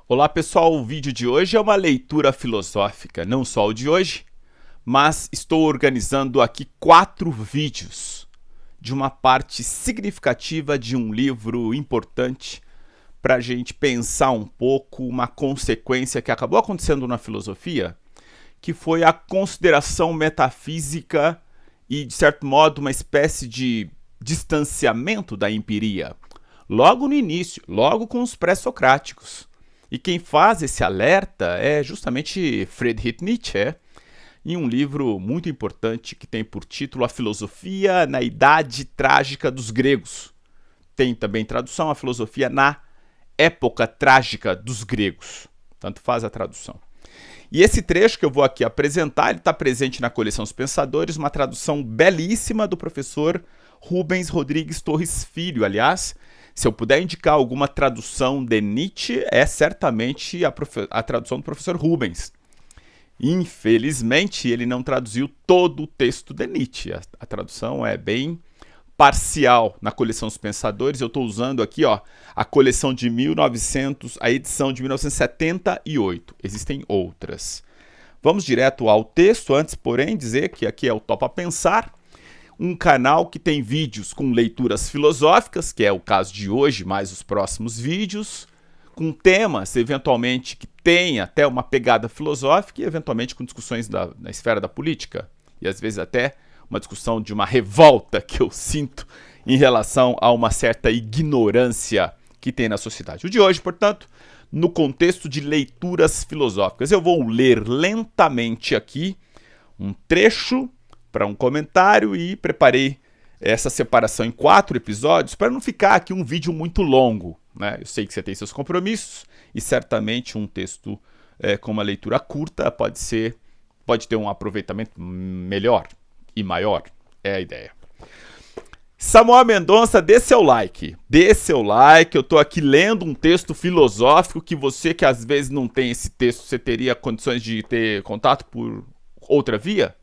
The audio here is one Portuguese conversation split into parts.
Olá pessoal, o vídeo de hoje é uma leitura filosófica, não só o de hoje, mas estou organizando aqui 4 vídeos de uma parte significativa de um livro importante para a gente pensar um pouco uma consequência que acabou acontecendo na filosofia, que foi a consideração metafísica e, de certo modo, uma espécie de distanciamento da empiria, logo no início, logo com os pré-socráticos. E quem faz esse alerta é justamente Friedrich Nietzsche, em um livro muito importante que tem por título A Filosofia na Idade Trágica dos Gregos. Tem também tradução A Filosofia na Época Trágica dos Gregos. Tanto faz a tradução. E esse trecho que eu vou aqui apresentar, ele está presente na coleção Os Pensadores, uma tradução belíssima do professor Rubens Rodrigues Torres Filho. Aliás, se eu puder indicar alguma tradução de Nietzsche, é certamente a tradução do professor Rubens. Infelizmente, ele não traduziu todo o texto de Nietzsche. A tradução é bem parcial na coleção Os Pensadores. Eu estou usando aqui a coleção de 1900, a edição de 1978. Existem outras. Vamos direto ao texto, antes, porém, dizer que aqui é o Topa Pensar, um canal que tem vídeos com leituras filosóficas, que é o caso de hoje, mais os próximos vídeos, com temas, eventualmente, que tem até uma pegada filosófica e, eventualmente, com discussões na esfera da política. E, às vezes, até uma discussão de uma revolta que eu sinto em relação a uma certa ignorância que tem na sociedade. O de hoje, portanto, no contexto de leituras filosóficas. Eu vou ler lentamente aqui um trecho para um comentário e preparei essa separação em 4 episódios para não ficar aqui um vídeo muito longo, né? Eu sei que você tem seus compromissos e certamente um texto com uma leitura curta pode ter um aproveitamento melhor e maior, é a ideia. Samuel Mendonça, dê seu like, eu tô aqui lendo um texto filosófico que você que às vezes não tem esse texto, você teria condições de ter contato por outra via?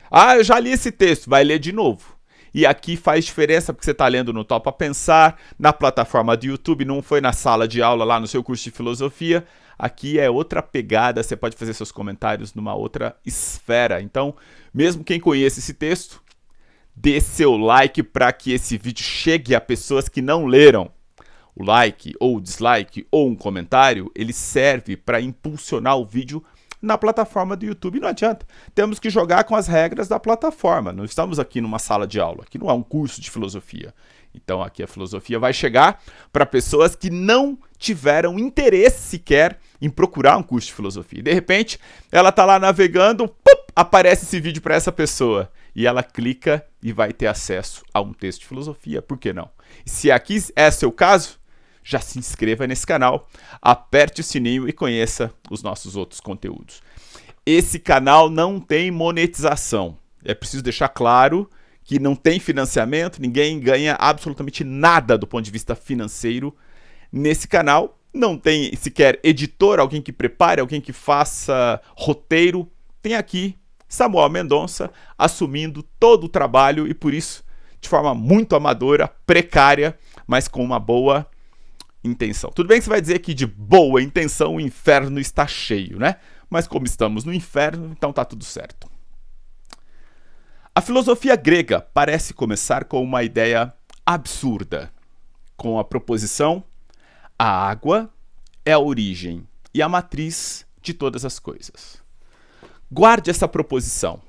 Ah, eu já li esse texto, vai ler de novo. E aqui faz diferença porque você está lendo no Topa Pensar, na plataforma do YouTube, não foi na sala de aula lá no seu curso de filosofia. Aqui é outra pegada, você pode fazer seus comentários numa outra esfera. Então, mesmo quem conhece esse texto, dê seu like para que esse vídeo chegue a pessoas que não leram. O like ou o dislike ou um comentário, ele serve para impulsionar o vídeo na plataforma do YouTube. Não adianta, temos que jogar com as regras da plataforma. Não estamos aqui numa sala de aula, aqui não é um curso de filosofia. Então aqui a filosofia vai chegar para pessoas que não tiveram interesse sequer em procurar um curso de filosofia. De repente, ela está lá navegando, aparece esse vídeo para essa pessoa. E ela clica e vai ter acesso a um texto de filosofia. Por que não? E se aqui é seu caso, já se inscreva nesse canal, aperte o sininho e conheça os nossos outros conteúdos. Esse canal não tem monetização. É preciso deixar claro que não tem financiamento, ninguém ganha absolutamente nada do ponto de vista financeiro nesse canal. Não tem sequer editor, alguém que prepare, alguém que faça roteiro. Tem aqui Samuel Mendonça assumindo todo o trabalho e por isso, de forma muito amadora, precária, mas com uma boa intenção. Tudo bem que você vai dizer que de boa intenção o inferno está cheio, né? Mas como estamos no inferno, então tá tudo certo. A filosofia grega parece começar com uma ideia absurda, com a proposição: a água é a origem e a matriz de todas as coisas. Guarde essa proposição.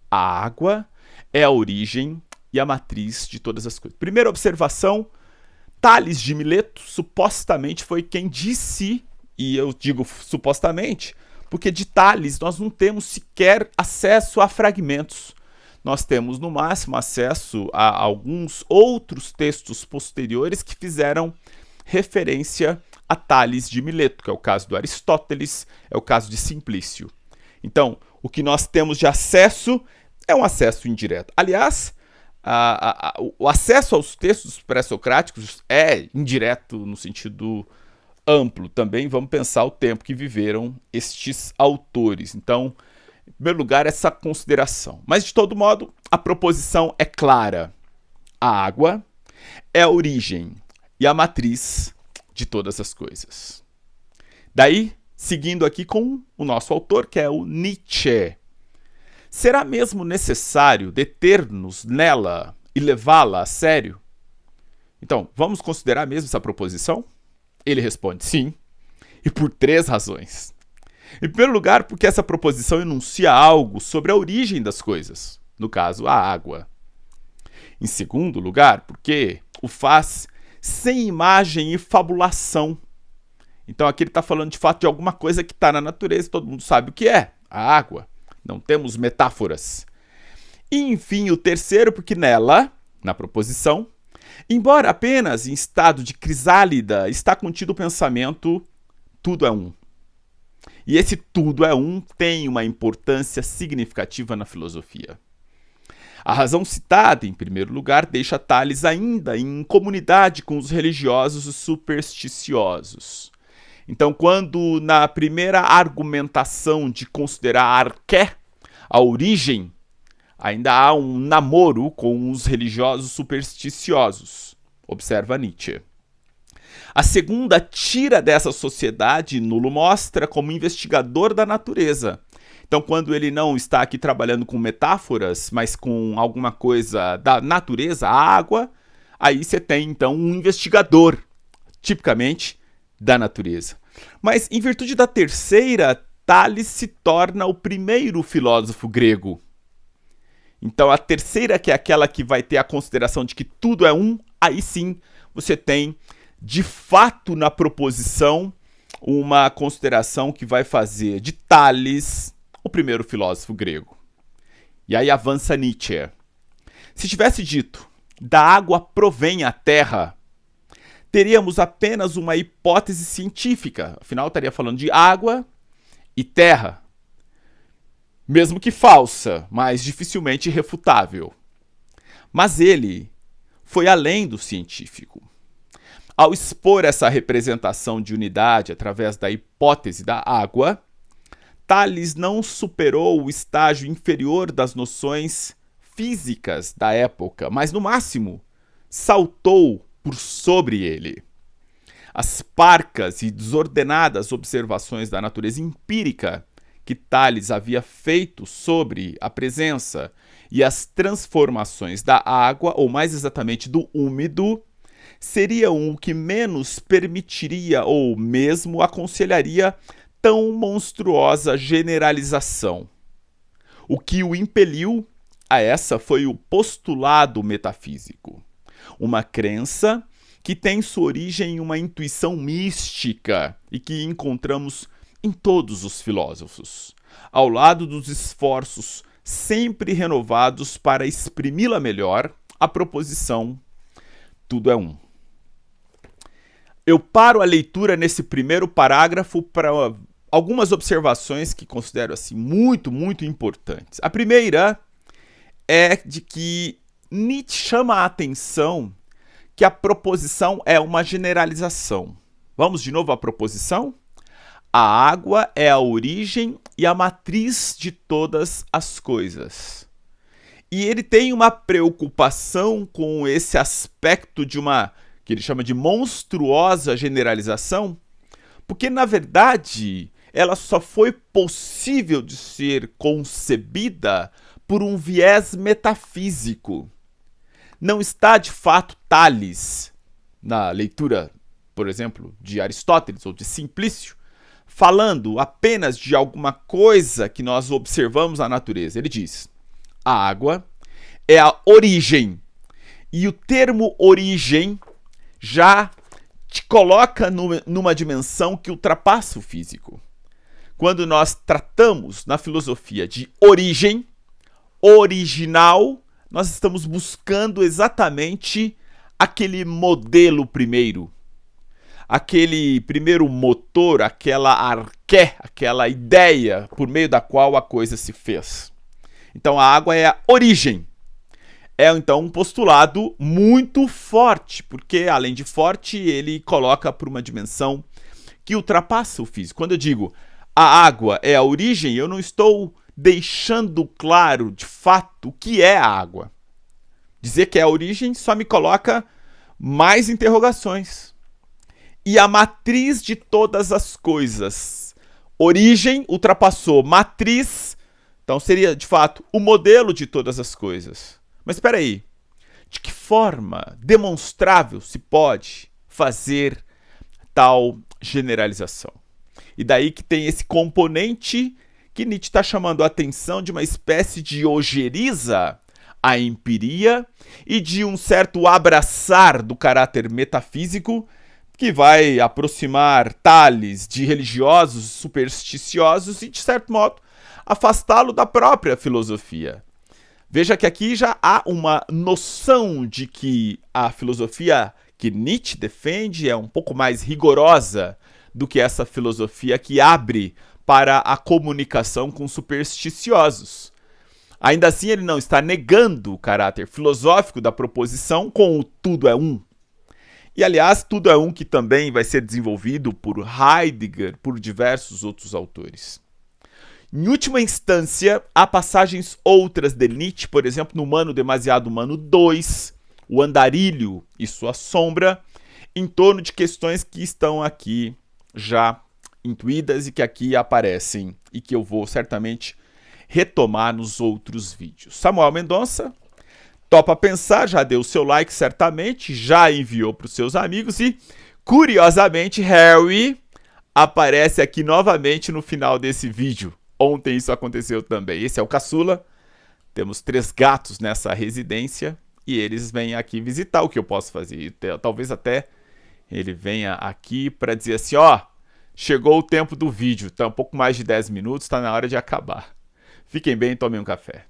A água é a origem e a matriz de todas as coisas. Primeira observação: Tales de Mileto supostamente foi quem disse, e eu digo supostamente, porque de Tales nós não temos sequer acesso a fragmentos. Nós temos, no máximo, acesso a alguns outros textos posteriores que fizeram referência a Tales de Mileto, que é o caso do Aristóteles, é o caso de Simplício. Então, o que nós temos de acesso é um acesso indireto. Aliás, o acesso aos textos pré-socráticos é indireto no sentido amplo. Também vamos pensar o tempo que viveram estes autores. Então, em primeiro lugar, essa consideração. Mas, de todo modo, a proposição é clara. A água é a origem e a matriz de todas as coisas. Daí, seguindo aqui com o nosso autor, que é o Nietzsche. Será mesmo necessário deter-nos nela e levá-la a sério? Então, vamos considerar mesmo essa proposição? Ele responde sim, e por 3 razões. Em primeiro lugar, porque essa proposição enuncia algo sobre a origem das coisas, no caso, a água. Em segundo lugar, porque o faz sem imagem e fabulação. Então aqui ele está falando de fato de alguma coisa que está na natureza, todo mundo sabe o que é, a água. Não temos metáforas. E enfim, o terceiro, porque nela, na proposição, embora apenas em estado de crisálida, está contido o pensamento tudo é um. E esse tudo é um tem uma importância significativa na filosofia. A razão citada, em primeiro lugar, deixa Tales ainda em comunidade com os religiosos e supersticiosos. Então, quando na primeira argumentação de considerar a arqué, a origem, ainda há um namoro com os religiosos supersticiosos, observa Nietzsche. A segunda tira dessa sociedade nulo mostra como investigador da natureza. Então, quando ele não está aqui trabalhando com metáforas, mas com alguma coisa da natureza, a água, aí você tem, então, um investigador, tipicamente, da natureza. Mas, em virtude da terceira, Tales se torna o primeiro filósofo grego. Então, a terceira, que é aquela que vai ter a consideração de que tudo é um, aí sim você tem, de fato, na proposição, uma consideração que vai fazer de Tales o primeiro filósofo grego. E aí avança Nietzsche. Se tivesse dito, da água provém a terra, teríamos apenas uma hipótese científica. Afinal, estaria falando de água e terra. Mesmo que falsa, mas dificilmente refutável. Mas ele foi além do científico. Ao expor essa representação de unidade através da hipótese da água, Tales não superou o estágio inferior das noções físicas da época, mas no máximo saltou por sobre ele. As parcas e desordenadas observações da natureza empírica que Tales havia feito sobre a presença e as transformações da água, ou mais exatamente do úmido, seriam o que menos permitiria ou mesmo aconselharia tão monstruosa generalização. O que o impeliu a essa foi o postulado metafísico, uma crença que tem sua origem em uma intuição mística e que encontramos em todos os filósofos, ao lado dos esforços sempre renovados para exprimi-la melhor, a proposição tudo é um. Eu paro a leitura nesse primeiro parágrafo para algumas observações que considero assim muito importantes. A primeira é de que Nietzsche chama a atenção que a proposição é uma generalização. Vamos de novo à proposição? A água é a origem e a matriz de todas as coisas. E ele tem uma preocupação com esse aspecto de uma, que ele chama de monstruosa generalização, porque na verdade ela só foi possível de ser concebida por um viés metafísico. Não está de fato Tales, na leitura, por exemplo, de Aristóteles ou de Simplício, falando apenas de alguma coisa que nós observamos na natureza. Ele diz, a água é a origem. E o termo origem já te coloca numa dimensão que ultrapassa o físico. Quando nós tratamos na filosofia de origem, original, nós estamos buscando exatamente aquele modelo primeiro. Aquele primeiro motor, aquela arqué, aquela ideia por meio da qual a coisa se fez. Então a água é a origem. É então um postulado muito forte, porque além de forte, ele coloca para uma dimensão que ultrapassa o físico. Quando eu digo a água é a origem, eu não estou deixando claro de fato o que é a água. Dizer que é a origem só me coloca mais interrogações. e a matriz de todas as coisas. Origem ultrapassou matriz, então seria de fato o modelo de todas as coisas. Mas espera aí, de que forma demonstrável se pode fazer tal generalização? E daí que tem esse componente que Nietzsche está chamando a atenção de uma espécie de ojeriza à empiria e de um certo abraçar do caráter metafísico que vai aproximar Tales de religiosos supersticiosos e, de certo modo, afastá-lo da própria filosofia. Veja que aqui já há uma noção de que a filosofia que Nietzsche defende é um pouco mais rigorosa do que essa filosofia que abre para a comunicação com supersticiosos. Ainda assim, ele não está negando o caráter filosófico da proposição com o tudo é um. E, aliás, tudo é um que também vai ser desenvolvido por Heidegger, por diversos outros autores. Em última instância, há passagens outras de Nietzsche, por exemplo, no Humano Demasiado Humano 2, o andarilho e sua sombra, em torno de questões que estão aqui já intuídas e que aqui aparecem e que eu vou certamente retomar nos outros vídeos. Samuel Mendonça, topa pensar, já deu o seu like certamente, já enviou para os seus amigos e, curiosamente, Harry aparece aqui novamente no final desse vídeo. Ontem isso aconteceu também. Esse é o caçula, temos 3 gatos nessa residência e eles vêm aqui visitar. O que eu posso fazer? E talvez até ele venha aqui para dizer assim, ó, chegou o tempo do vídeo, tá um pouco mais de 10 minutos, está na hora de acabar. Fiquem bem e tomem um café.